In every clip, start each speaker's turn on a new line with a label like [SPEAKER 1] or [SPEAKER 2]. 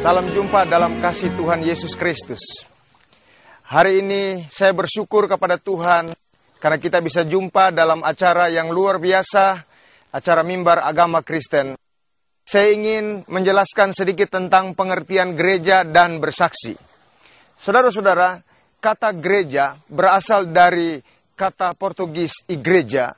[SPEAKER 1] Salam jumpa dalam kasih Tuhan Yesus Kristus. Hari ini saya bersyukur kepada Tuhan karena kita bisa jumpa dalam acara yang luar biasa, acara Mimbar Agama Kristen. Saya ingin menjelaskan sedikit tentang pengertian gereja dan bersaksi. Saudara-saudara, kata gereja berasal dari kata Portugis igreja,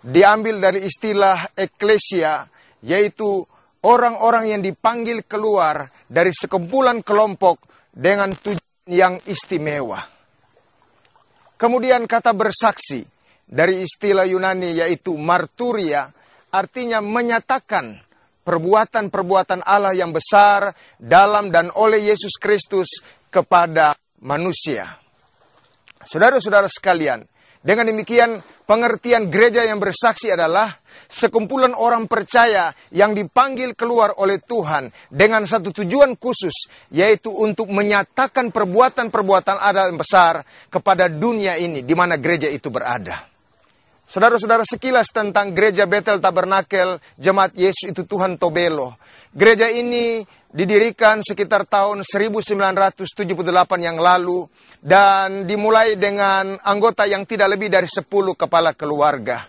[SPEAKER 1] diambil dari istilah eklesia, yaitu orang-orang yang dipanggil keluar dari sekumpulan kelompok dengan tujuan yang istimewa. Kemudian kata bersaksi dari istilah Yunani yaitu marturia, artinya menyatakan perbuatan-perbuatan Allah yang besar dalam dan oleh Yesus Kristus kepada manusia. Saudara-saudara sekalian, dengan demikian pengertian gereja yang bersaksi adalah sekumpulan orang percaya yang dipanggil keluar oleh Tuhan dengan satu tujuan khusus, yaitu untuk menyatakan perbuatan-perbuatan Allah yang besar kepada dunia ini di mana gereja itu berada. Saudara-saudara, sekilas tentang gereja Bethel Tabernakel Jemaat Yesus itu Tuhan Tobelo. Gereja ini didirikan sekitar tahun 1978 yang lalu dan dimulai dengan anggota yang tidak lebih dari 10 kepala keluarga.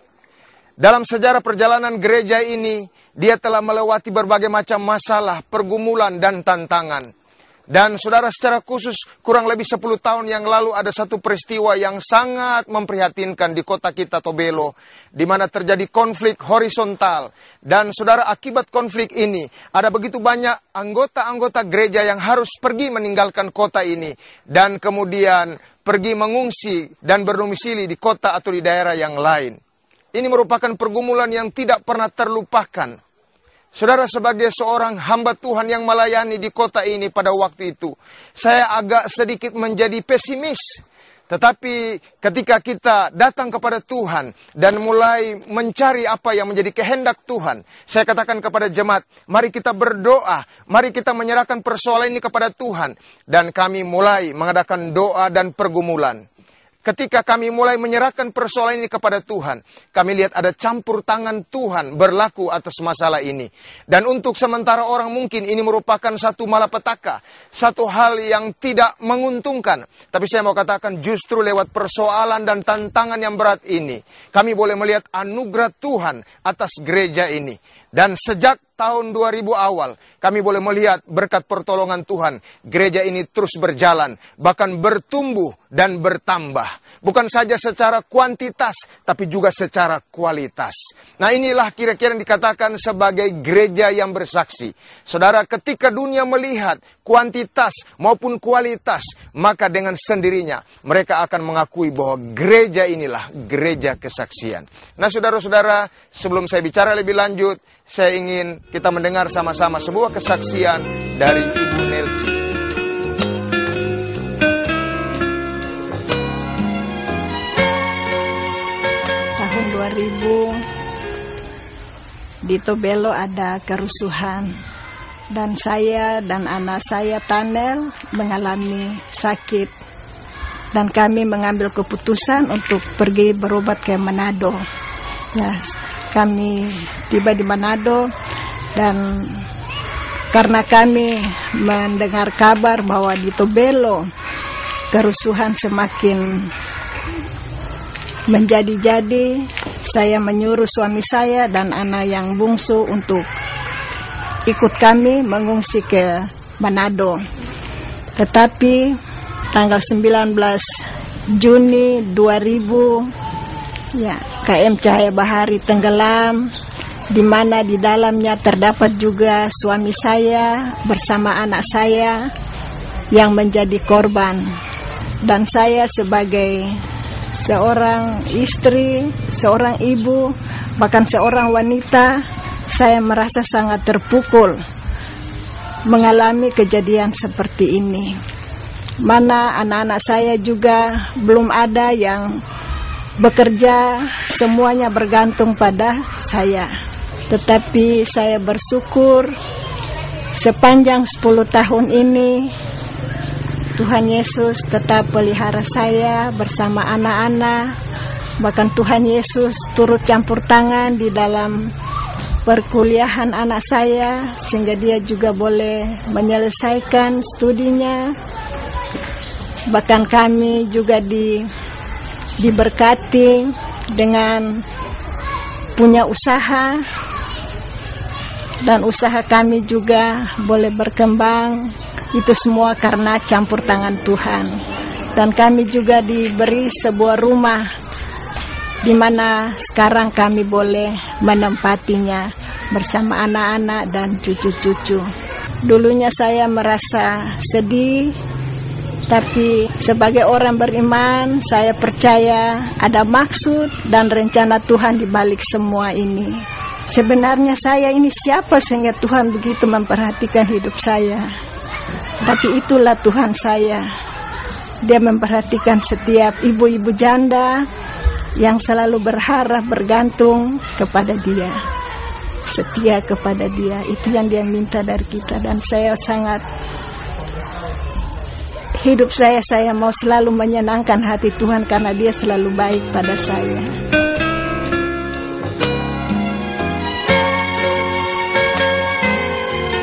[SPEAKER 1] Dalam sejarah perjalanan gereja ini, dia telah melewati berbagai macam masalah, pergumulan, dan tantangan. Dan saudara, secara khusus kurang lebih 10 tahun yang lalu ada satu peristiwa yang sangat memprihatinkan di kota kita Tobelo, di mana terjadi konflik horizontal. Dan saudara, akibat konflik ini ada begitu banyak anggota-anggota gereja yang harus pergi meninggalkan kota ini dan kemudian pergi mengungsi dan berdomisili di kota atau di daerah yang lain. Ini merupakan pergumulan yang tidak pernah terlupakan. Saudara, sebagai seorang hamba Tuhan yang melayani di kota ini pada waktu itu, saya agak sedikit menjadi pesimis. Tetapi ketika kita datang kepada Tuhan dan mulai mencari apa yang menjadi kehendak Tuhan, saya katakan kepada jemaat, mari kita berdoa, mari kita menyerahkan persoalan ini kepada Tuhan. Dan kami mulai mengadakan doa dan pergumulan. Ketika kami mulai menyerahkan persoalan ini kepada Tuhan, kami lihat ada campur tangan Tuhan berlaku atas masalah ini. Dan untuk sementara orang mungkin ini merupakan satu malapetaka, satu hal yang tidak menguntungkan. Tapi saya mau katakan justru lewat persoalan dan tantangan yang berat ini, kami boleh melihat anugerah Tuhan atas gereja ini. Dan sejak tahun 2000 awal, kami boleh melihat berkat pertolongan Tuhan, gereja ini terus berjalan, bahkan bertumbuh dan bertambah. Bukan saja secara kuantitas, tapi juga secara kualitas. Nah, inilah kira-kira yang dikatakan sebagai gereja yang bersaksi. Saudara, ketika dunia melihat kuantitas maupun kualitas, maka dengan sendirinya mereka akan mengakui bahwa gereja inilah gereja kesaksian. Nah, saudara-saudara, sebelum saya bicara lebih lanjut, saya ingin kita mendengar sama-sama sebuah kesaksian dari Ibu Nelci.
[SPEAKER 2] Tahun 2000 di Tobelo ada kerusuhan dan saya dan anak saya Tanel mengalami sakit dan kami mengambil keputusan untuk pergi berobat ke Manado. Kami tiba di Manado dan karena kami mendengar kabar bahwa di Tobelo kerusuhan semakin menjadi-jadi, saya menyuruh suami saya dan anak yang bungsu untuk ikut kami mengungsi ke Manado. Tetapi tanggal 19 Juni 2000 KM Cahaya Bahari tenggelam, di mana di dalamnya terdapat juga suami saya bersama anak saya yang menjadi korban. Dan saya sebagai seorang istri, seorang ibu, bahkan seorang wanita, saya merasa sangat terpukul mengalami kejadian seperti ini. Mana anak-anak saya juga belum ada yang bekerja, semuanya bergantung pada saya. Tetapi saya bersyukur sepanjang 10 tahun ini Tuhan Yesus tetap pelihara saya bersama anak-anak. Bahkan Tuhan Yesus turut campur tangan di dalam perkuliahan anak saya sehingga dia juga boleh menyelesaikan studinya. Bahkan kami juga diberkati dengan punya usaha, dan usaha kami juga boleh berkembang. Itu semua karena campur tangan Tuhan. Dan kami juga diberi sebuah rumah di mana sekarang kami boleh menempatinya bersama anak-anak dan cucu-cucu. Dulunya saya merasa sedih, tapi sebagai orang beriman, saya percaya ada maksud dan rencana Tuhan di balik semua ini. Sebenarnya saya ini siapa sehingga Tuhan begitu memperhatikan hidup saya? Tapi itulah Tuhan saya. Dia memperhatikan setiap ibu-ibu janda yang selalu berharap bergantung kepada Dia, setia kepada Dia. Itu yang Dia minta dari kita. Dan saya sangat, hidup saya mau selalu menyenangkan hati Tuhan karena Dia selalu baik pada saya.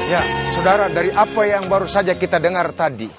[SPEAKER 1] Ya, saudara, dari apa yang baru saja kita dengar tadi,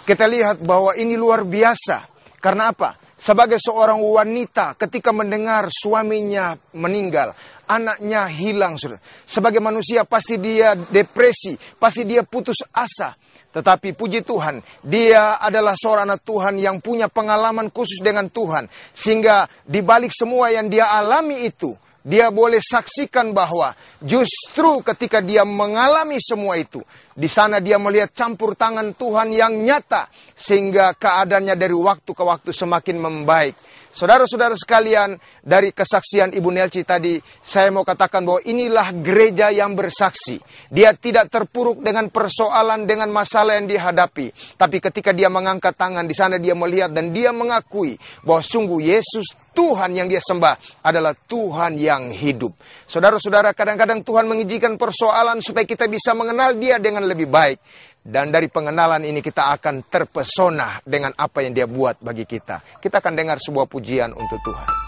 [SPEAKER 1] kita lihat bahwa ini luar biasa. Karena apa? Sebagai seorang wanita ketika mendengar suaminya meninggal, anaknya hilang, saudara. Sebagai manusia pasti dia depresi, pasti dia putus asa. Tetapi puji Tuhan, dia adalah seorang anak Tuhan yang punya pengalaman khusus dengan Tuhan. Sehingga di balik semua yang dia alami itu, dia boleh saksikan bahwa justru ketika dia mengalami semua itu, di sana dia melihat campur tangan Tuhan yang nyata, sehingga keadaannya dari waktu ke waktu semakin membaik. Saudara-saudara sekalian, dari kesaksian Ibu Nelci tadi, saya mau katakan bahwa inilah gereja yang bersaksi. Dia tidak terpuruk dengan persoalan, dengan masalah yang dihadapi. Tapi ketika dia mengangkat tangan, di sana dia melihat dan dia mengakui bahwa sungguh Yesus, Tuhan yang dia sembah, adalah Tuhan yang hidup. Saudara-saudara, kadang-kadang Tuhan mengizinkan persoalan supaya kita bisa mengenal Dia dengan lebih baik. Dan dari pengenalan ini kita akan terpesona dengan apa yang Dia buat bagi kita. Kita akan dengar sebuah pujian untuk Tuhan.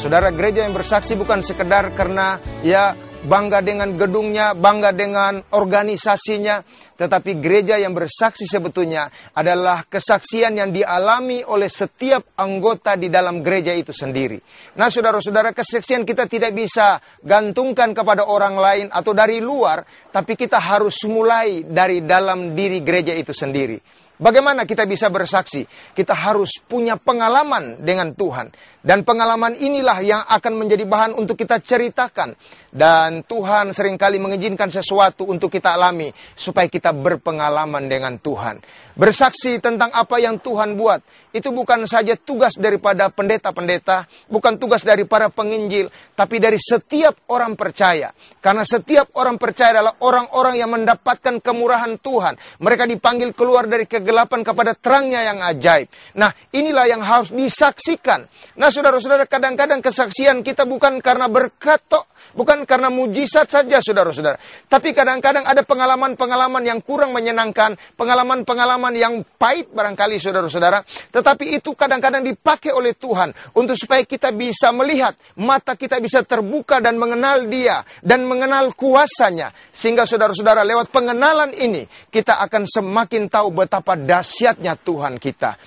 [SPEAKER 1] Saudara, gereja yang bersaksi bukan sekedar karena ya bangga dengan gedungnya, bangga dengan organisasinya, tetapi gereja yang bersaksi sebetulnya adalah kesaksian yang dialami oleh setiap anggota di dalam gereja itu sendiri. Nah, saudara-saudara, kesaksian kita tidak bisa gantungkan kepada orang lain atau dari luar, tapi kita harus mulai dari dalam diri gereja itu sendiri. Bagaimana kita bisa bersaksi? Kita harus punya pengalaman dengan Tuhan. Dan pengalaman inilah yang akan menjadi bahan untuk kita ceritakan. Dan Tuhan seringkali mengizinkan sesuatu untuk kita alami, supaya kita berpengalaman dengan Tuhan. Bersaksi tentang apa yang Tuhan buat, itu bukan saja tugas daripada pendeta-pendeta, bukan tugas dari para penginjil, tapi dari setiap orang percaya. Karena setiap orang percaya adalah orang-orang yang mendapatkan kemurahan Tuhan. Mereka dipanggil keluar dari kegelapan kepada terangnya yang ajaib. Nah, inilah yang harus disaksikan. Nah, saudara-saudara, kadang-kadang kesaksian kita bukan karena berkat, bukan karena mujizat saja, saudara-saudara. Tapi kadang-kadang ada pengalaman-pengalaman yang kurang menyenangkan, pengalaman-pengalaman yang pahit barangkali, saudara-saudara. Tetapi itu kadang-kadang dipakai oleh Tuhan untuk supaya kita bisa melihat, mata kita bisa terbuka dan mengenal Dia dan mengenal kuasanya. Sehingga saudara-saudara, lewat pengenalan ini kita akan semakin tahu betapa dahsyatnya Tuhan kita.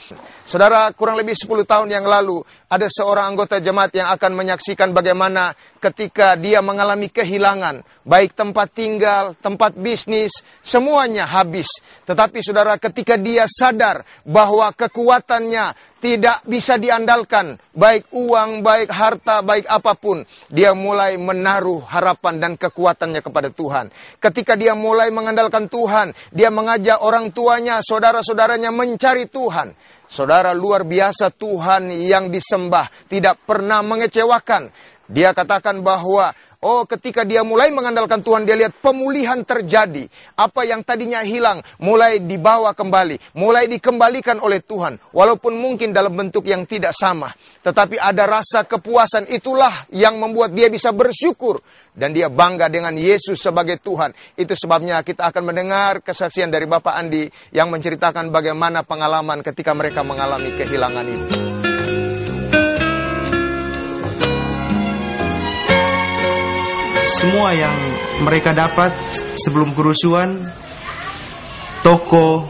[SPEAKER 1] Saudara, kurang lebih 10 tahun yang lalu ada seorang anggota jemaat yang akan menyaksikan bagaimana ketika dia mengalami kehilangan, baik tempat tinggal, tempat bisnis, semuanya habis. Tetapi saudara, ketika dia sadar bahwa kekuatannya tidak bisa diandalkan, baik uang, baik harta, baik apapun, dia mulai menaruh harapan dan kekuatannya kepada Tuhan. Ketika dia mulai mengandalkan Tuhan, dia mengajak orang tuanya, saudara-saudaranya mencari Tuhan. Saudara, luar biasa Tuhan yang disembah, tidak pernah mengecewakan. Dia katakan bahwa, ketika dia mulai mengandalkan Tuhan, dia lihat pemulihan terjadi. Apa yang tadinya hilang, mulai dibawa kembali, mulai dikembalikan oleh Tuhan. Walaupun mungkin dalam bentuk yang tidak sama. Tetapi ada rasa kepuasan, itulah yang membuat dia bisa bersyukur. Dan dia bangga dengan Yesus sebagai Tuhan. Itu sebabnya kita akan mendengar kesaksian dari Bapak Andi yang menceritakan bagaimana pengalaman ketika mereka mengalami kehilangan itu.
[SPEAKER 3] Semua yang mereka dapat sebelum kerusuhan, toko,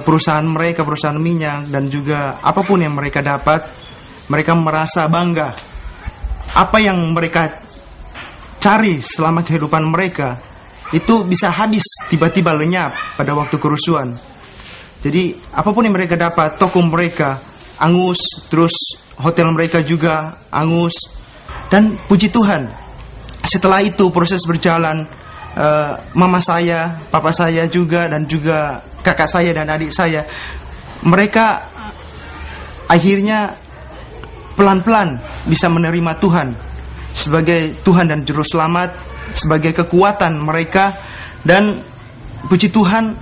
[SPEAKER 3] perusahaan mereka, perusahaan minyak, dan juga apapun yang mereka dapat, mereka merasa bangga. Apa yang mereka cari selama kehidupan mereka itu bisa habis, tiba-tiba lenyap pada waktu kerusuhan. Jadi apapun yang mereka dapat, toko mereka angus, terus hotel mereka juga angus. Dan puji Tuhan, setelah itu proses berjalan, mama saya, papa saya juga, dan juga kakak saya dan adik saya, mereka akhirnya pelan-pelan bisa menerima Tuhan sebagai Tuhan dan Juru Selamat, sebagai kekuatan mereka. Dan puji Tuhan,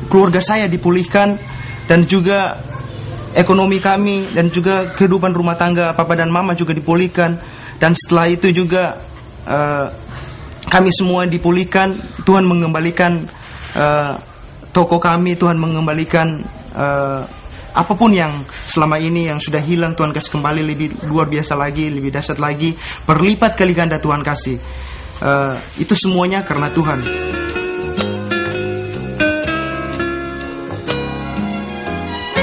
[SPEAKER 3] keluarga saya dipulihkan, dan juga ekonomi kami, dan juga kehidupan rumah tangga papa dan mama juga dipulihkan. Dan setelah itu juga kami semua dipulihkan. Tuhan mengembalikan toko kami, Tuhan mengembalikan apapun yang selama ini yang sudah hilang, Tuhan kasih kembali lebih luar biasa lagi, lebih dahsyat lagi, berlipat kali ganda Tuhan kasih. Itu semuanya karena Tuhan.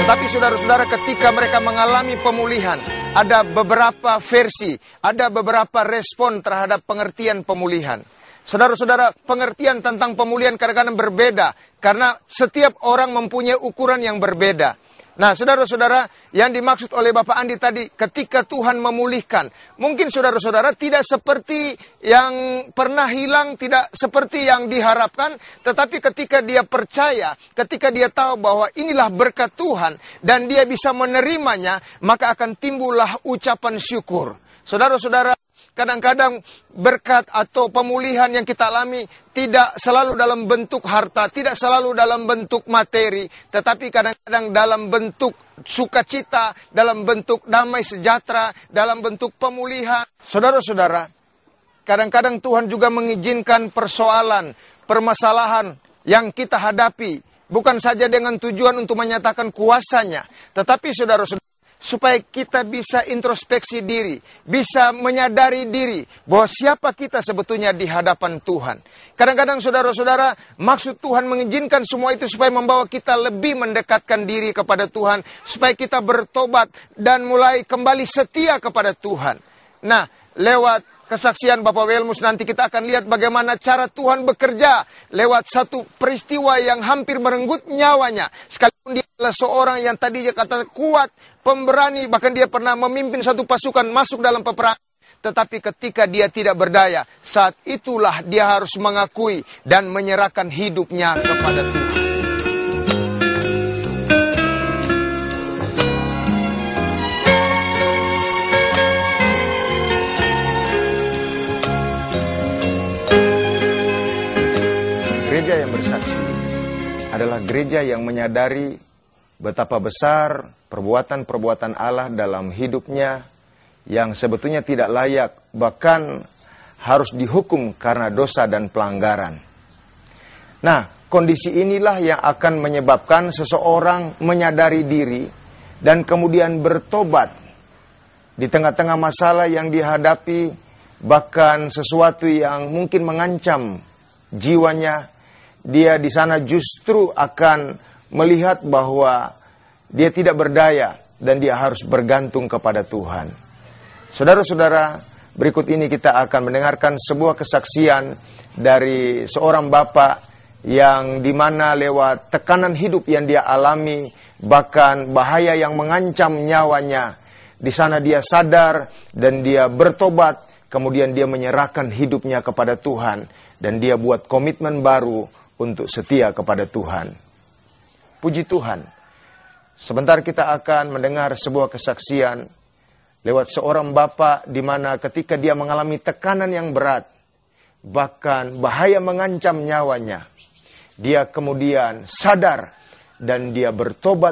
[SPEAKER 1] Tetapi saudara-saudara, ketika mereka mengalami pemulihan, ada beberapa versi, ada beberapa respon terhadap pengertian pemulihan. Saudara-saudara, pengertian tentang pemulihan kadang-kadang berbeda, karena setiap orang mempunyai ukuran yang berbeda. Nah, saudara-saudara, yang dimaksud oleh Bapak Andi tadi, ketika Tuhan memulihkan, mungkin saudara-saudara tidak seperti yang pernah hilang, tidak seperti yang diharapkan, tetapi ketika dia percaya, ketika dia tahu bahwa inilah berkat Tuhan, dan dia bisa menerimanya, maka akan timbullah ucapan syukur. Saudara-saudara, kadang-kadang berkat atau pemulihan yang kita alami tidak selalu dalam bentuk harta, tidak selalu dalam bentuk materi, tetapi kadang-kadang dalam bentuk sukacita, dalam bentuk damai sejahtera, dalam bentuk pemulihan. Saudara-saudara, kadang-kadang Tuhan juga mengizinkan persoalan, permasalahan yang kita hadapi, bukan saja dengan tujuan untuk menyatakan kuasanya, tetapi saudara-saudara, supaya kita bisa introspeksi diri, bisa menyadari diri bahwa siapa kita sebetulnya di hadapan Tuhan. Kadang-kadang saudara-saudara, maksud Tuhan mengizinkan semua itu supaya membawa kita lebih mendekatkan diri kepada Tuhan, supaya kita bertobat dan mulai kembali setia kepada Tuhan. Nah, lewat kesaksian Bapak Welmus nanti kita akan lihat bagaimana cara Tuhan bekerja lewat satu peristiwa yang hampir merenggut nyawanya. Sekalipun dia adalah seorang yang tadinya kata kuat, pemberani, bahkan dia pernah memimpin satu pasukan masuk dalam peperangan. Tetapi ketika dia tidak berdaya, saat itulah dia harus mengakui dan menyerahkan hidupnya kepada Tuhan. Gereja yang bersaksi adalah gereja yang menyadari betapa besar perbuatan-perbuatan Allah dalam hidupnya yang sebetulnya tidak layak, bahkan harus dihukum karena dosa dan pelanggaran. Nah, kondisi inilah yang akan menyebabkan seseorang menyadari diri dan kemudian bertobat di tengah-tengah masalah yang dihadapi, bahkan sesuatu yang mungkin mengancam jiwanya. Dia di sana justru akan melihat bahwa dia tidak berdaya dan dia harus bergantung kepada Tuhan. Saudara-saudara, berikut ini kita akan mendengarkan sebuah kesaksian dari seorang bapak yang dimana lewat tekanan hidup yang dia alami, bahkan bahaya yang mengancam nyawanya, di sana dia sadar dan dia bertobat, kemudian dia menyerahkan hidupnya kepada Tuhan dan dia buat komitmen baru untuk setia kepada Tuhan. Puji Tuhan. Sebentar kita akan mendengar sebuah kesaksian lewat seorang bapak di mana ketika dia mengalami tekanan yang berat, bahkan bahaya mengancam nyawanya, dia kemudian sadar dan dia bertobat